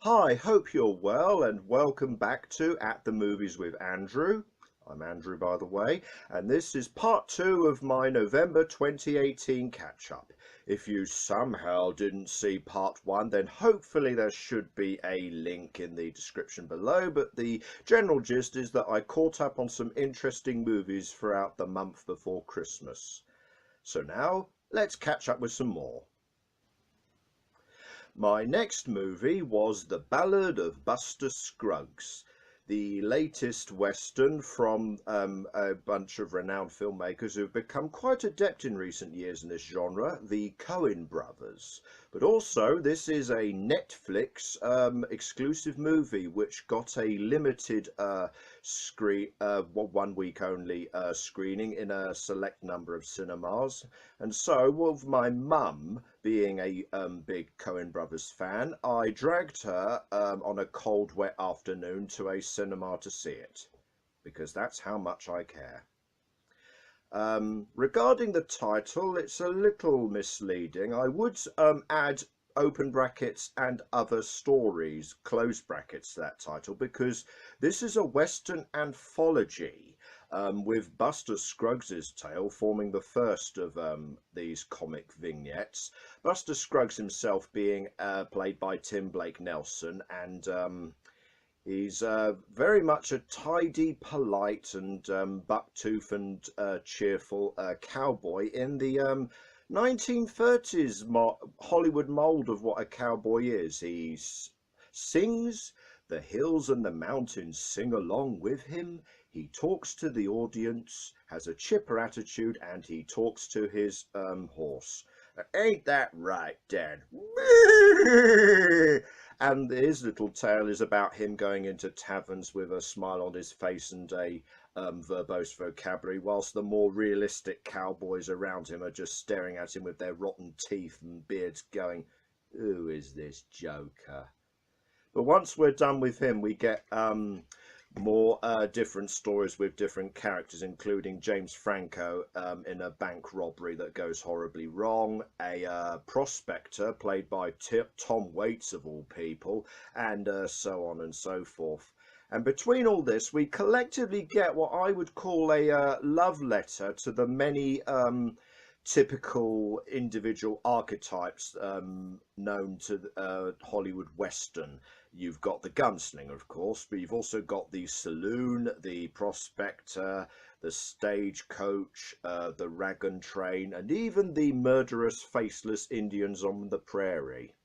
Hi, hope you're well and welcome back to At the Movies with Andrew. I'm Andrew, by the way, and this is part 2 of my November 2018 catch-up. If you somehow didn't see part 1, then hopefully there should be a link in the description below, but the general gist is that I caught up on some interesting movies throughout the month before Christmas. So now, let's catch up with some more. My next movie was The Ballad of Buster Scruggs, the latest Western from a bunch of renowned filmmakers who've become quite adept in recent years in this genre, the Coen Brothers. But also, this is a Netflix exclusive movie which got a limited 1 week only screening in a select number of cinemas. And so, with my mum being a big Coen Brothers fan, I dragged her on a cold, wet afternoon to a cinema to see it, because that's how much I care. Regarding the title, it's a little misleading. I would add open brackets and other stories, close brackets, to that title, because this is a Western anthology, with Buster Scruggs' tale forming the first of these comic vignettes. Buster Scruggs himself being played by Tim Blake Nelson, and he's very much a tidy, polite, and bucktooth and cheerful cowboy in the 1930s Hollywood mold of what a cowboy is. He sings, the hills and the mountains sing along with him. He talks to the audience, has a chipper attitude, and he talks to his horse. Ain't that right, Dad? And his little tale is about him going into taverns with a smile on his face and a verbose vocabulary, whilst the more realistic cowboys around him are just staring at him with their rotten teeth and beards going, "Who is this joker?" But once we're done with him, we get more different stories with different characters, including James Franco in a bank robbery that goes horribly wrong, a prospector played by Tom Waits of all people, and so on and so forth. And between all this, we collectively get what I would call a love letter to the many typical individual archetypes known to Hollywood Western. You've got the gunslinger, of course, but you've also got the saloon, the prospector, the stagecoach, the wagon train, and even the murderous, faceless Indians on the prairie.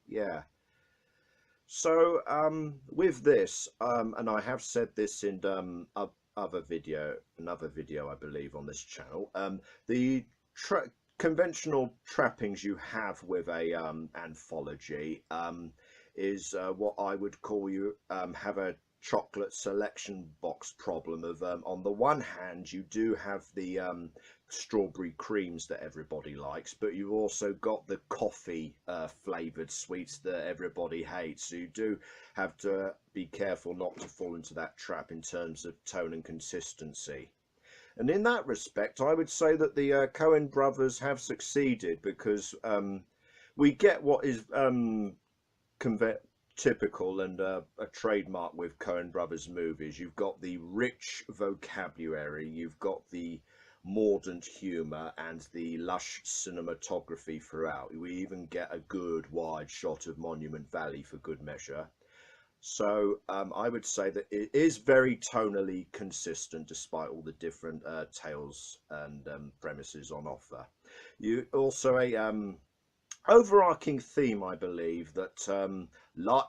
Yeah. So, with this, and I have said this in another video, I believe, on this channel, the conventional trappings you have with a anthology is what I would call you have a chocolate selection box problem of on the one hand you do have the strawberry creams that everybody likes, but you've also got the coffee flavored sweets that everybody hates, so you do have to be careful not to fall into that trap in terms of tone and consistency. And in that respect, I would say that the Coen brothers have succeeded, because we get what is typical and a trademark with Coen brothers movies. You've got the rich vocabulary, you've got the mordant humour, and the lush cinematography throughout. We even get a good wide shot of Monument Valley for good measure. So I would say that it is very tonally consistent despite all the different tales and premises on offer. You also a overarching theme, I believe, that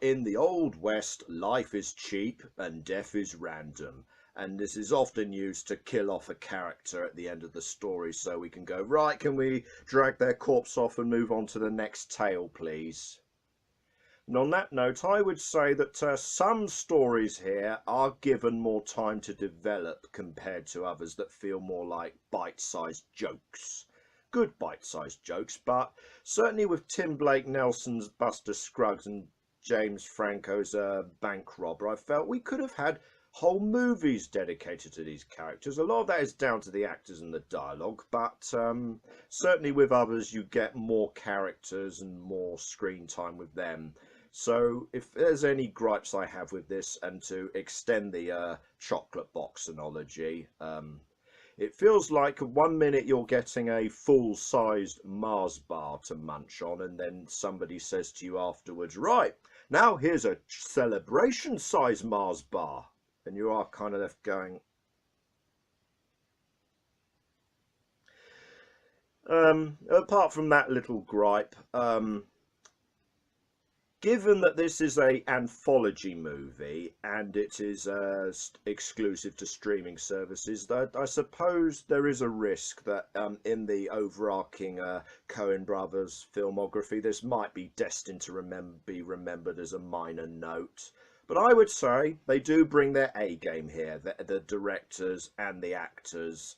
in the Old West, life is cheap and death is random. And this is often used to kill off a character at the end of the story, so we can go, right, can we drag their corpse off and move on to the next tale, please? And on that note, I would say that some stories here are given more time to develop compared to others that feel more like bite-sized jokes. Good bite-sized jokes, but certainly with Tim Blake Nelson's Buster Scruggs and James Franco's bank robber, I felt we could have had whole movies dedicated to these characters. A lot of that is down to the actors and the dialogue, but certainly with others you get more characters and more screen time with them. So if there's any gripes I have with this, and to extend the chocolate box analogy, it feels like 1 minute you're getting a full-sized Mars bar to munch on, and then somebody says to you afterwards, right, now here's a celebration-size Mars bar. And you are kind of left going, apart from that little gripe, given that this is a anthology movie and it is exclusive to streaming services, I suppose there is a risk that in the overarching Coen Brothers filmography, this might be destined to be remembered as a minor note. But I would say they do bring their A game here, the directors and the actors.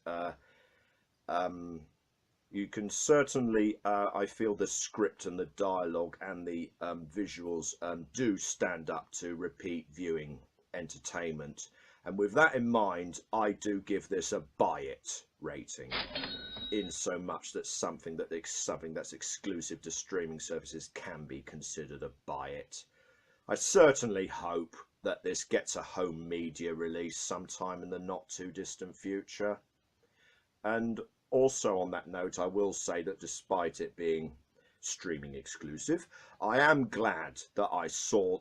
You can certainly, I feel the script and the dialogue and the visuals do stand up to repeat viewing entertainment. And with that in mind, I do give this a buy it rating, in so much that something that's exclusive to streaming services can be considered a buy it. I certainly hope that this gets a home media release sometime in the not too distant future. And also on that note, I will say that despite it being streaming exclusive, I am glad that I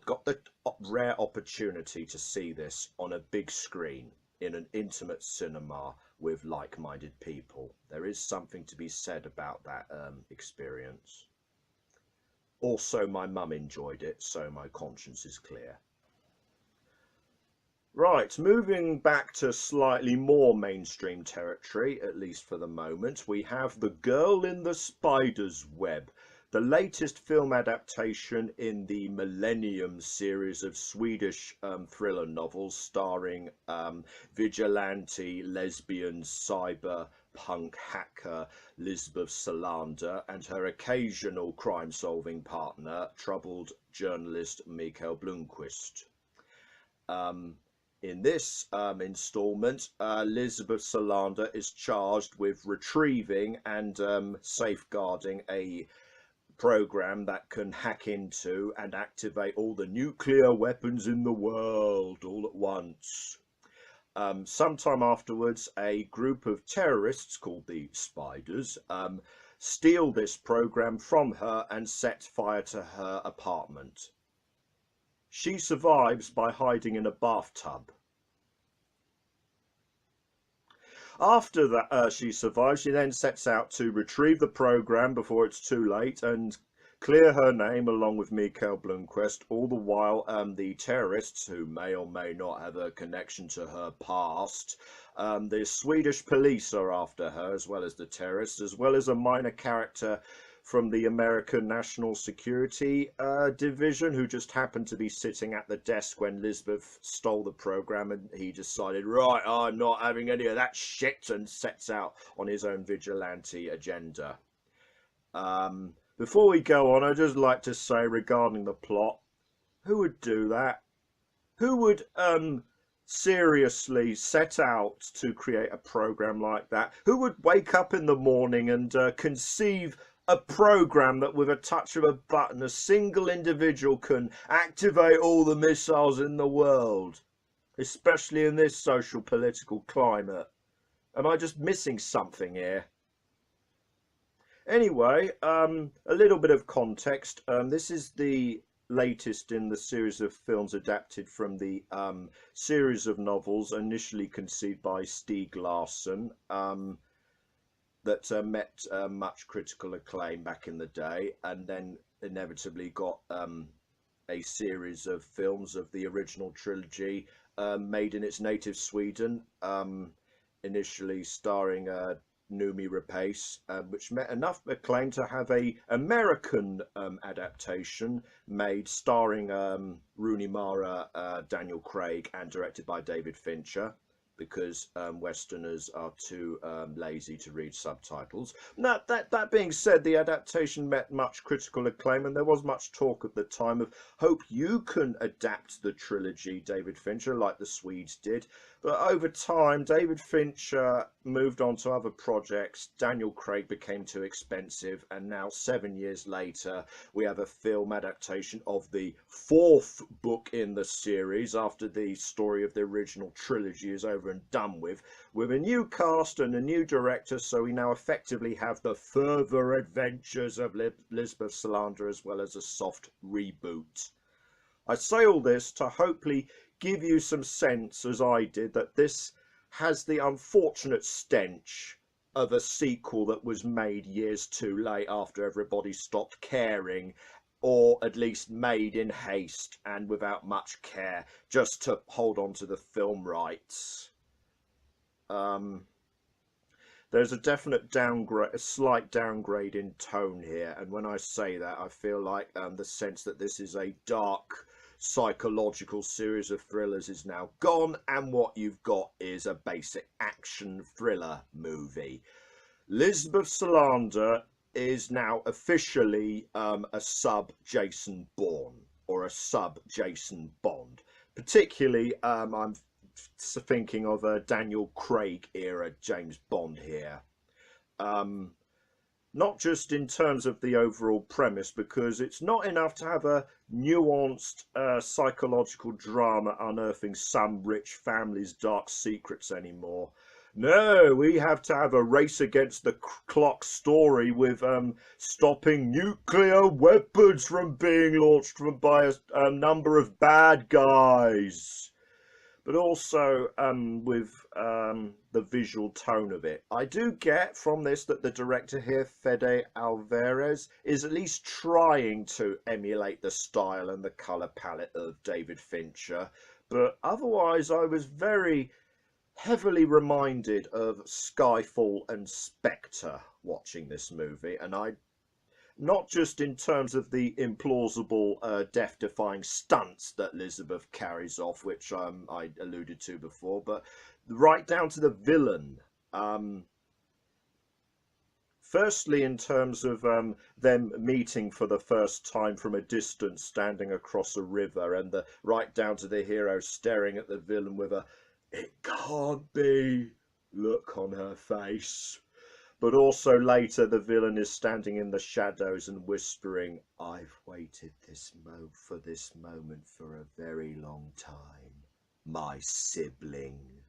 got the rare opportunity to see this on a big screen in an intimate cinema with like-minded people. There is something to be said about that experience. Also, my mum enjoyed it, so my conscience is clear. Right, moving back to slightly more mainstream territory, at least for the moment, we have The Girl in the Spider's Web, the latest film adaptation in the Millennium series of Swedish thriller novels starring vigilante, lesbian, cyberpunk hacker Lisbeth Salander and her occasional crime-solving partner, troubled journalist Mikael Blomkvist. In this instalment, Lisbeth Salander is charged with retrieving and safeguarding a program that can hack into and activate all the nuclear weapons in the world all at once. Sometime afterwards, a group of terrorists called the Spiders steal this program from her and set fire to her apartment. She survives by hiding in a bathtub. After that, she survives. She then sets out to retrieve the program before it's too late and clear her name along with Mikael Blomkvist. All the while, the terrorists, who may or may not have a connection to her past, the Swedish police are after her, as well as the terrorists, as well as a minor character from the American National Security Division, who just happened to be sitting at the desk when Lisbeth stole the program, and he decided, right, I'm not having any of that shit, and sets out on his own vigilante agenda. Before we go on, I'd just like to say regarding the plot, who would do that? Who would seriously set out to create a program like that? Who would wake up in the morning and conceive a program that with a touch of a button a single individual can activate all the missiles in the world, especially in this social political climate? Am I just missing something here? Anyway, a little bit of context. This is the latest in the series of films adapted from the series of novels initially conceived by Stieg Larsson, that met much critical acclaim back in the day, and then inevitably got a series of films of the original trilogy made in its native Sweden, initially starring Noomi Rapace, which met enough acclaim to have a American adaptation made starring Rooney Mara, Daniel Craig, and directed by David Fincher. because Westerners are too lazy to read subtitles. Now, that being said, the adaptation met much critical acclaim, and there was much talk at the time of hope you can adapt the trilogy, David Fincher, like the Swedes did. But over time, David Fincher moved on to other projects. Daniel Craig became too expensive, and now 7 years later, we have a film adaptation of the fourth book in the series after the story of the original trilogy is over and done with a new cast and a new director. So we now effectively have the further adventures of Lisbeth Salander as well as a soft reboot. I say all this to hopefully give you some sense, as I did, that this has the unfortunate stench of a sequel that was made years too late after everybody stopped caring, or at least made in haste and without much care just to hold on to the film rights. There's a definite downgrade, a slight downgrade in tone here, and when I say that, I feel like the sense that this is a dark psychological series of thrillers is now gone, and what you've got is a basic action thriller movie. Lisbeth Salander is now officially a sub Jason Bourne, or a sub Jason Bond. Particularly, I'm thinking of a Daniel Craig era James Bond here. Not just in terms of the overall premise, because it's not enough to have a nuanced psychological drama unearthing some rich family's dark secrets anymore. No, we have to have a race against the clock story with stopping nuclear weapons from being launched by a number of bad guys. But also with the visual tone of it. I do get from this that the director here, Fede Alvarez, is at least trying to emulate the style and the colour palette of David Fincher. But otherwise, I was very heavily reminded of Skyfall and Spectre watching this movie, and I, not just in terms of the implausible death-defying stunts that Elizabeth carries off, which I alluded to before, but right down to the villain. Firstly, in terms of them meeting for the first time from a distance, standing across a river, and right down to the hero staring at the villain with a "it can't be" look on her face. But also later, the villain is standing in the shadows and whispering, "I've waited for this moment for a very long time. My sibling."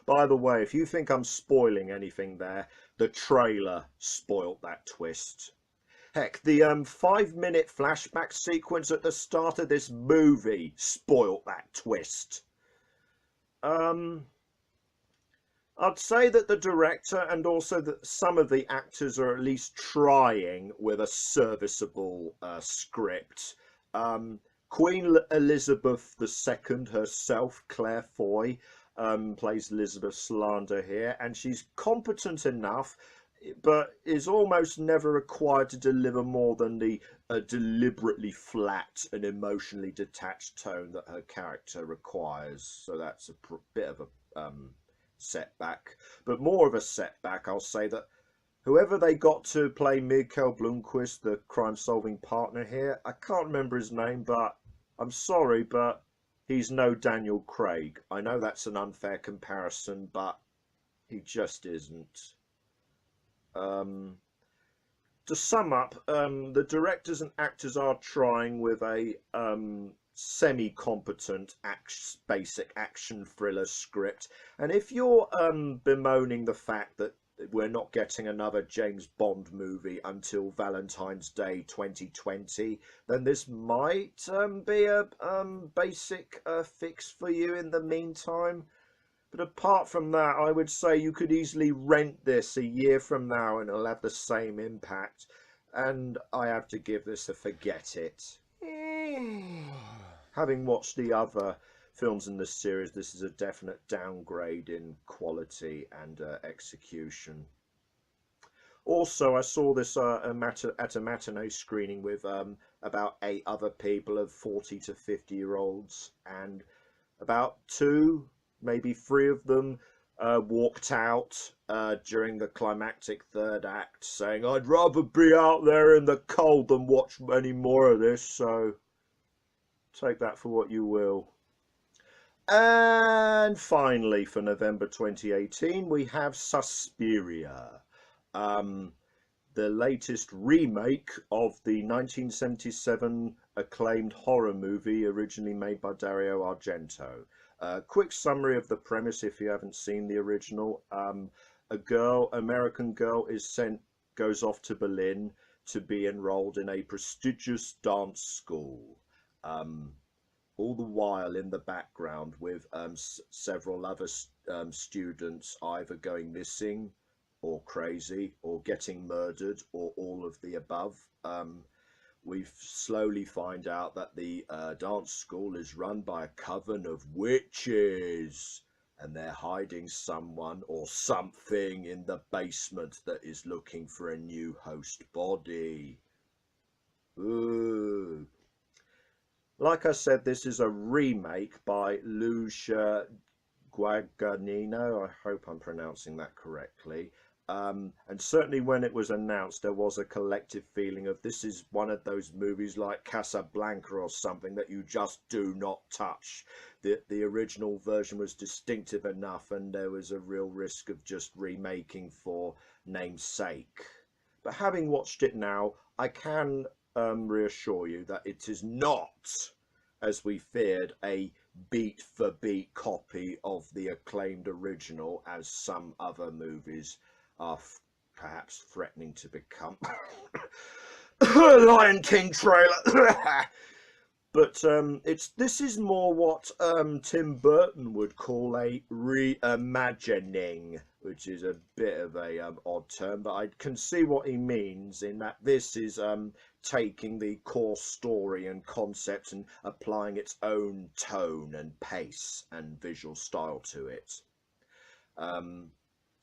By the way, if you think I'm spoiling anything there, the trailer spoilt that twist. Heck, the 5-minute flashback sequence at the start of this movie spoilt that twist. I'd say that the director and also that some of the actors are at least trying with a serviceable script. Queen Elizabeth II herself, Claire Foy, plays Elizabeth Salander here, and she's competent enough, but is almost never required to deliver more than the deliberately flat and emotionally detached tone that her character requires. So that's a bit of a setback. But more of a setback, I'll say, that whoever they got to play Mikael Blomkvist, the crime-solving partner here, I can't remember his name, but I'm sorry, but he's no Daniel Craig. I know that's an unfair comparison, but he just isn't. To sum up, the directors and actors are trying with a semi-competent basic action thriller script, and if you're bemoaning the fact that we're not getting another James Bond movie until Valentine's Day 2020, then this might be a basic fix for you in the meantime. But apart from that, I would say you could easily rent this a year from now and it'll have the same impact. And I have to give this a forget it. Having watched the other films in this series, this is a definite downgrade in quality and execution. Also, I saw this at a matinee screening with about 8 other people of 40 to 50-year-olds, and about 2, maybe 3 of them walked out during the climactic third act saying, I'd rather be out there in the cold than watch any more of this, so take that for what you will. And finally, for November 2018, we have Suspiria, the latest remake of the 1977 acclaimed horror movie originally made by Dario Argento. Quick summary of the premise if you haven't seen the original. American girl goes off to Berlin to be enrolled in a prestigious dance school. All the while in the background with several other students either going missing or crazy or getting murdered or all of the above. We slowly find out that the dance school is run by a coven of witches, and they're hiding someone or something in the basement that is looking for a new host body. Ooh. Like I said, this is a remake by Lucia Guadagnino. I hope I'm pronouncing that correctly. And certainly when it was announced, there was a collective feeling of this is one of those movies like Casablanca or something that you just do not touch. The original version was distinctive enough, and there was a real risk of just remaking for name's sake. But having watched it now, I can reassure you that it is not, as we feared, a beat-for-beat copy of the acclaimed original, as some other movies are perhaps threatening to become. Lion King trailer. But this is more what Tim Burton would call a reimagining, which is a bit of a odd term, but I can see what he means in that this is taking the core story and concept and applying its own tone and pace and visual style to it.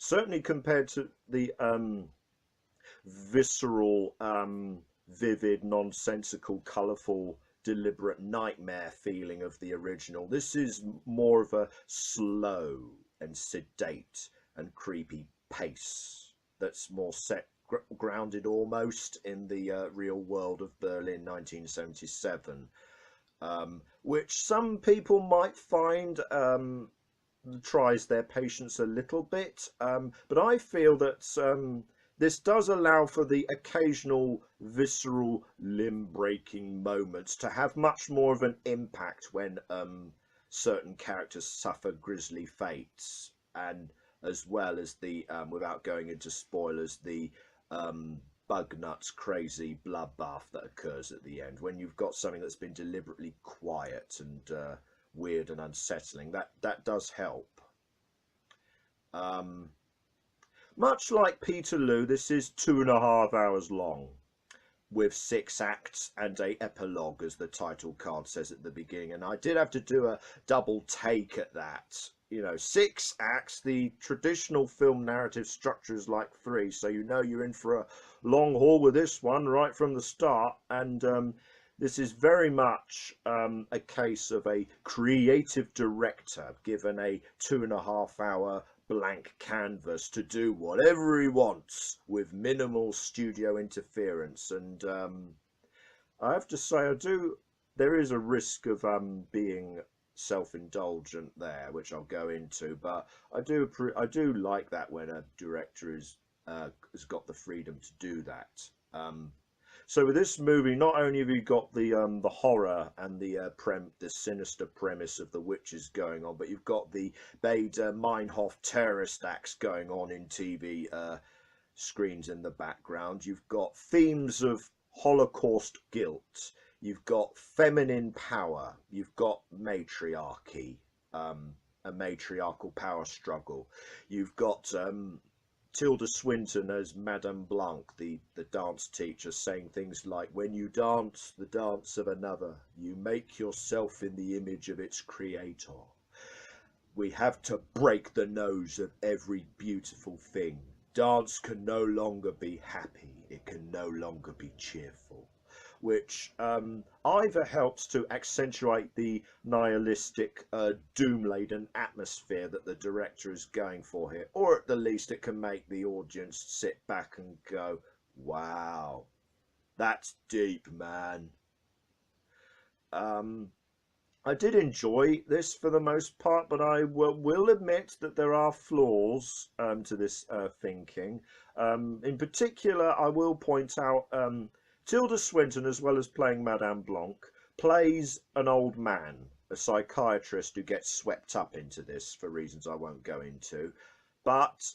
Certainly compared to the visceral, vivid, nonsensical, colourful, deliberate nightmare feeling of the original, this is more of a slow and sedate and creepy pace that's more grounded almost in the real world of Berlin 1977, which some people might find tries their patience a little bit, but I feel that this does allow for the occasional visceral limb-breaking moments to have much more of an impact when certain characters suffer grisly fates, and as well as the, without going into spoilers, the bug nuts crazy bloodbath that occurs at the end. When you've got something that's been deliberately quiet and weird and unsettling, that does help. Much like Peterloo, this is 2.5 hours long, with 6 acts and a epilogue, as the title card says at the beginning. And I did have to do a double take at that. You know, 6 acts. The traditional film narrative structure is like 3, so you know you're in for a long haul with this one right from the start. And this is very much a case of a creative director given a 2.5 hour blank canvas to do whatever he wants with minimal studio interference. And I have to say, there is a risk of being self-indulgent there, which I'll go into, but I do like that when a director has got the freedom to do that. So with this movie, not only have you got the horror and the sinister premise of the witches going on, but you've got the Baader Meinhof terrorist acts going on in TV screens in the background. You've got themes of Holocaust guilt. You've got feminine power. You've got matriarchy, a matriarchal power struggle. You've got Tilda Swinton as Madame Blanc, the dance teacher, saying things like, when you dance the dance of another, you make yourself in the image of its creator. We have to break the nose of every beautiful thing. Dance can no longer be happy. It can no longer be cheerful. which either helps to accentuate the nihilistic, doom-laden atmosphere that the director is going for here, or at the least it can make the audience sit back and go, wow, that's deep, man. I did enjoy this for the most part, but I will admit that there are flaws to this thinking. In particular, I will point out Tilda Swinton, as well as playing Madame Blanc, plays an old man, a psychiatrist who gets swept up into this for reasons I won't go into. But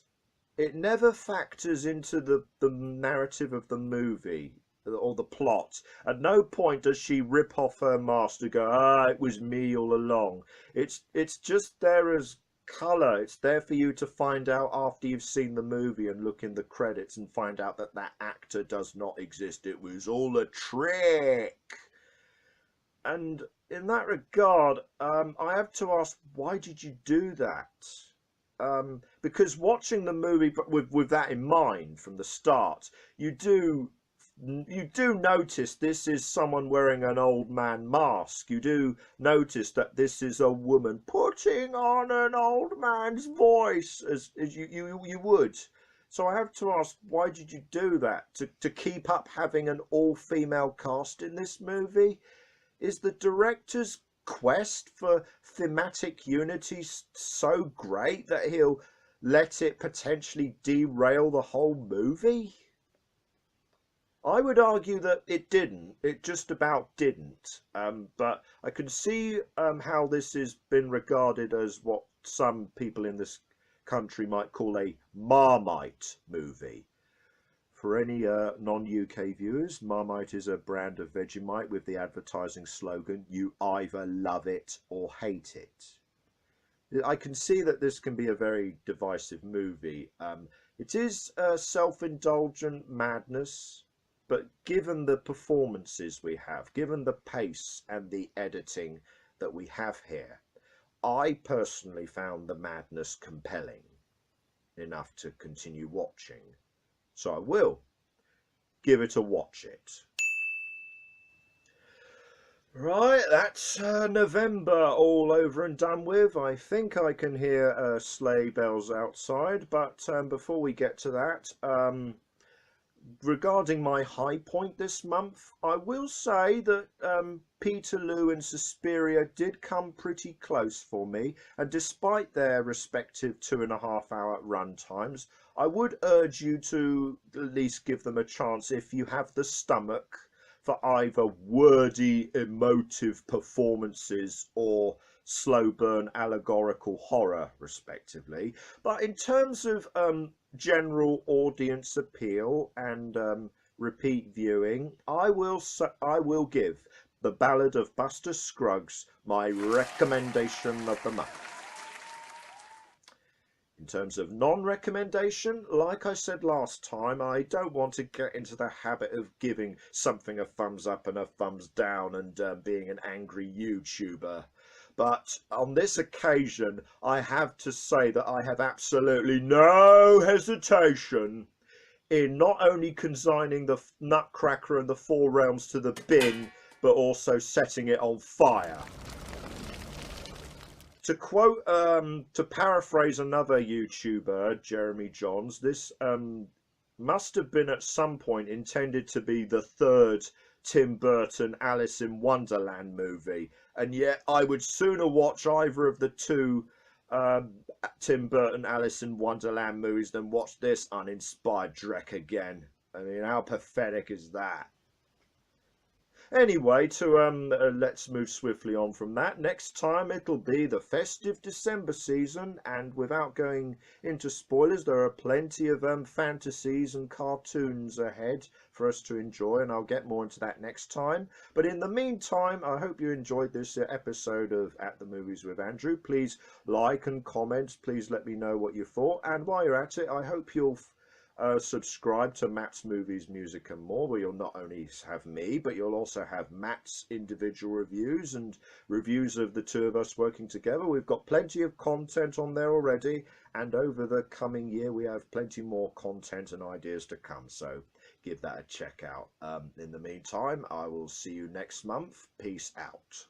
it never factors into the narrative of the movie or the plot. At no point does she rip off her mask to go, ah, it was me all along. It's just there as colour. It's there for you to find out after you've seen the movie and look in the credits and find out that that actor does not exist. It was all a trick. And in that regard, I have to ask, why did you do that? Because watching the movie with that in mind from the start, you do notice this is someone wearing an old man mask. You do notice that this is a woman putting on an old man's voice, as you would. So I have to ask, why did you do that? To keep up having an all-female cast in this movie? Is the director's quest for thematic unity so great that he'll let it potentially derail the whole movie? I would argue that it didn't. It just about didn't. But I can see how this has been regarded as what some people in this country might call a Marmite movie. For any non-UK viewers, Marmite is a brand of Vegemite with the advertising slogan, "You either love it or hate it." I can see that this can be a very divisive movie. It is self-indulgent madness, but given the performances we have, given the pace and the editing that we have here, I personally found the madness compelling enough to continue watching. So I will give it a watch it. Right, that's November all over and done with. I think I can hear sleigh bells outside, but before we get to that, regarding my high point this month, I will say that Peterloo and Suspiria did come pretty close for me, and despite their respective 2.5-hour run times, I would urge you to at least give them a chance if you have the stomach for either wordy, emotive performances or slow burn allegorical horror, respectively. But in terms of general audience appeal and repeat viewing, I will give The Ballad of Buster Scruggs my recommendation of the month. In terms of non-recommendation, like I said last time, I don't want to get into the habit of giving something a thumbs up and a thumbs down and being an angry YouTuber. But on this occasion, I have to say that I have absolutely no hesitation in not only consigning the Nutcracker and the Four Realms to the bin, but also setting it on fire. To quote, to paraphrase another YouTuber, Jeremy Johns, this must have been at some point intended to be the third Tim Burton Alice in Wonderland movie, and yet I would sooner watch either of the two Tim Burton Alice in Wonderland movies than watch this uninspired dreck again. I mean, how pathetic is that? Anyway, let's move swiftly on from that. Next time it'll be the festive December season, and without going into spoilers, there are plenty of fantasies and cartoons ahead for us to enjoy, and I'll get more into that next time. But in the meantime, I hope you enjoyed this episode of At the Movies with Andrew. Please like and comment. Please let me know what you thought, and while you're at it, I hope you'll subscribe to Matt's Movies, Music and More, where you'll not only have me, but you'll also have Matt's individual reviews and reviews of the two of us working together. We've got plenty of content on there already, and over the coming year we have plenty more content and ideas to come. So give that a check out. In the meantime, I will see you next month. Peace out.